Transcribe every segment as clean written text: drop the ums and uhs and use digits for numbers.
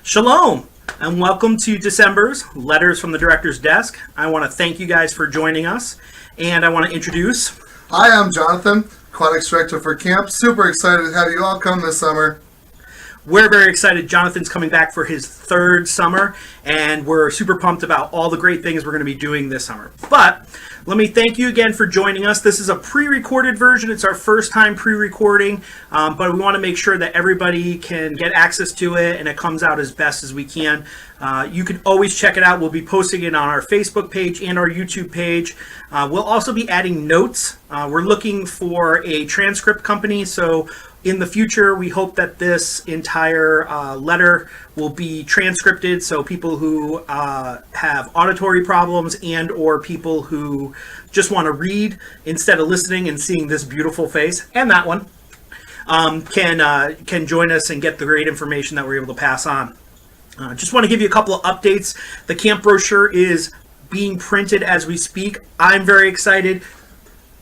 Shalom, and welcome to December's Letters from the Director's Desk. I want to thank you guys for joining us, and I want to introduce... Hi, I'm Jonathan, Aquatic Director for camp. Super excited to have you all come this summer. We're very excited. Jonathan's coming back for his third summer, and we're super pumped about all the great things we're going to be doing this summer. But let me thank you again for joining us. This is a pre-recorded version. It's our first time pre-recording, but we want to make sure that everybody can get access to it and it comes out as best as we can. You can always check it out. We'll be posting it on our Facebook page and our YouTube page. We'll also be adding notes. We're looking for a transcript company, so in the future, we hope that this entire letter will be transcripted, so people who have auditory problems and or people who just want to read instead of listening and seeing this beautiful face, and that one, can join us and get the great information that we're able to pass on. Just want to give you a couple of updates. The camp brochure is being printed as we speak. I'm very excited.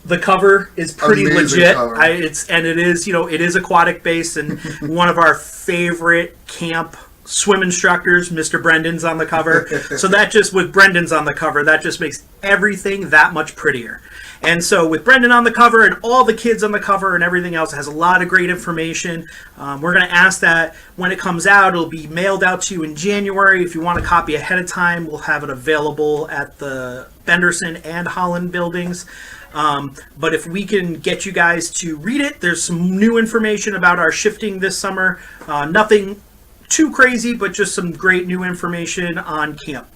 The cover is pretty Amazing legit. cover. It is aquatic based, and one of our favorite camp swim instructors, Mr. Brendon's on the cover. So that just, with Brendon's on the cover, that just makes everything that much prettier. And so with Brendon on the cover and all the kids on the cover and everything else, it has a lot of great information. We're going to ask that when it comes out, it'll be mailed out to you in January. If you want a copy ahead of time, we'll have it available at the Benderson and Holland buildings. But if we can get you guys to read it, there's some new information about our shifting this summer. Nothing too crazy, but just some great new information on camp.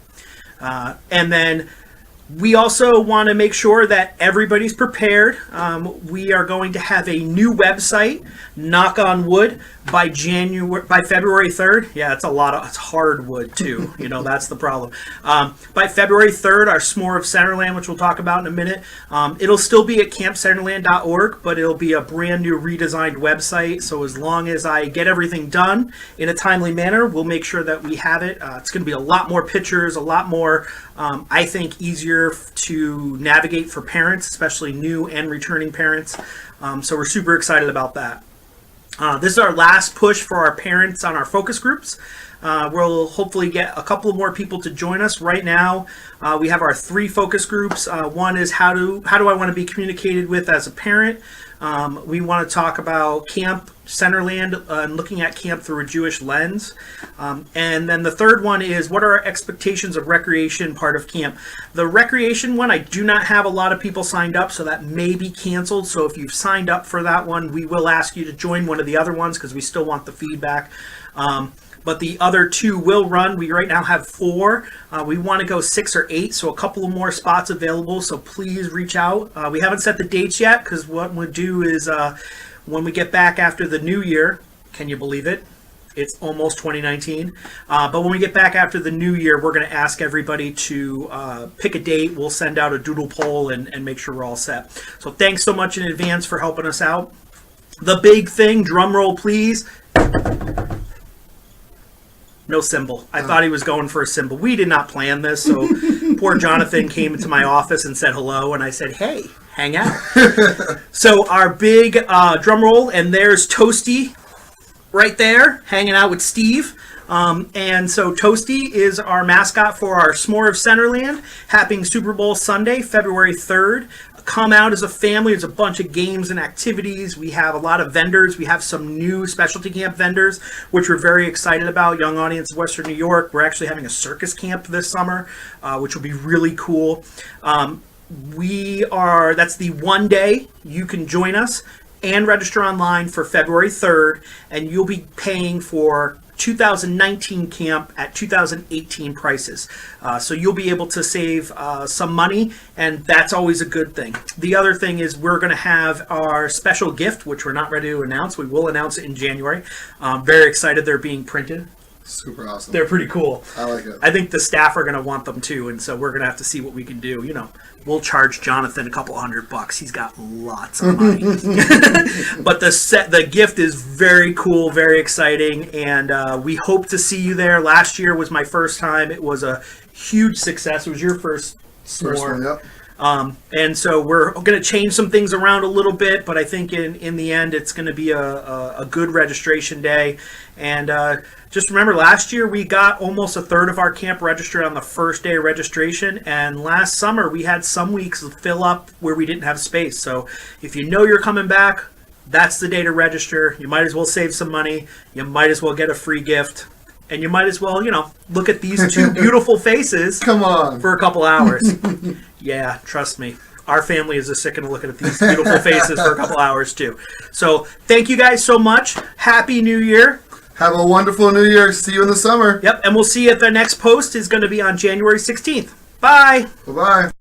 And then we also want to make sure that everybody's prepared. We are going to have a new website, knock on wood, by February 3rd. Yeah, it's it's hardwood too. That's the problem. By February 3rd, our S'more of Centerland, which we'll talk about in a minute, it'll still be at campcenterland.org, but it'll be a brand new redesigned website. So as long as I get everything done in a timely manner, we'll make sure that we have it. It's going to be a lot more pictures, a lot more, I think, easier to navigate for parents, especially new and returning parents. So we're super excited about that. This is our last push for our parents on our focus groups. We'll hopefully get a couple more people to join us. Right now, we have our 3 focus groups. One is how do I want to be communicated with as a parent? We want to talk about camp, Centerland, and looking at camp through a Jewish lens. And then the third one is what are our expectations of recreation part of camp? The recreation one, I do not have a lot of people signed up, so that may be canceled. So if you've signed up for that one, we will ask you to join one of the other ones because we still want the feedback. But the other 2 will run. We right now have 4. We want to go 6 or 8, so a couple of more spots available. So please reach out. We haven't set the dates yet because what we'll do is when we get back after the new year, can you believe it? It's almost 2019. But when we get back after the new year, we're going to ask everybody to pick a date. We'll send out a doodle poll and make sure we're all set. So thanks so much in advance for helping us out. The big thing, drum roll please. No symbol. I thought he was going for a symbol. We did not plan this, so poor Jonathan came into my office and said hello, and I said, hey, hang out. So our big drum roll, and there's Toasty right there, hanging out with Steve. And so Toasty is our mascot for our S'more of Centerland, happening Super Bowl Sunday, February 3rd. Come out as a family. There's a bunch of games and activities. We have a lot of vendors. We have some new specialty camp vendors, which we're very excited about. Young audience of Western New York. We're actually having a circus camp this summer, which will be really cool. That's the one day you can join us and register online for February 3rd, and you'll be paying for 2019 camp at 2018 prices. So you'll be able to save some money, and that's always a good thing. The other thing is we're going to have our special gift, which we're not ready to announce. We will announce it in January. Very excited they're being printed. Super awesome. They're pretty cool. I like it. I think the staff are going to want them too, and so we're going to have to see what we can do. We'll charge Jonathan a couple $100. He's got lots of money. But the gift is very cool, very exciting, and we hope to see you there. Last year was my first time. It was a huge success. It was your first First one, yep. And so we're going to change some things around a little bit, but I think in the end it's going to be a good registration day. And just remember, last year we got almost a third of our camp registered on the first day of registration, and last summer we had some weeks fill up where we didn't have space. So if you know you're coming back, that's the day to register. You might as well save some money. You might as well get a free gift. And you might as well, look at these two beautiful faces Come on. for a couple hours. Yeah, trust me. Our family is just sick of looking at these beautiful faces for a couple hours, too. So thank you guys so much. Happy New Year. Have a wonderful New Year. See you in the summer. Yep, and we'll see you at the next post is going to be on January 16th. Bye. Bye-bye.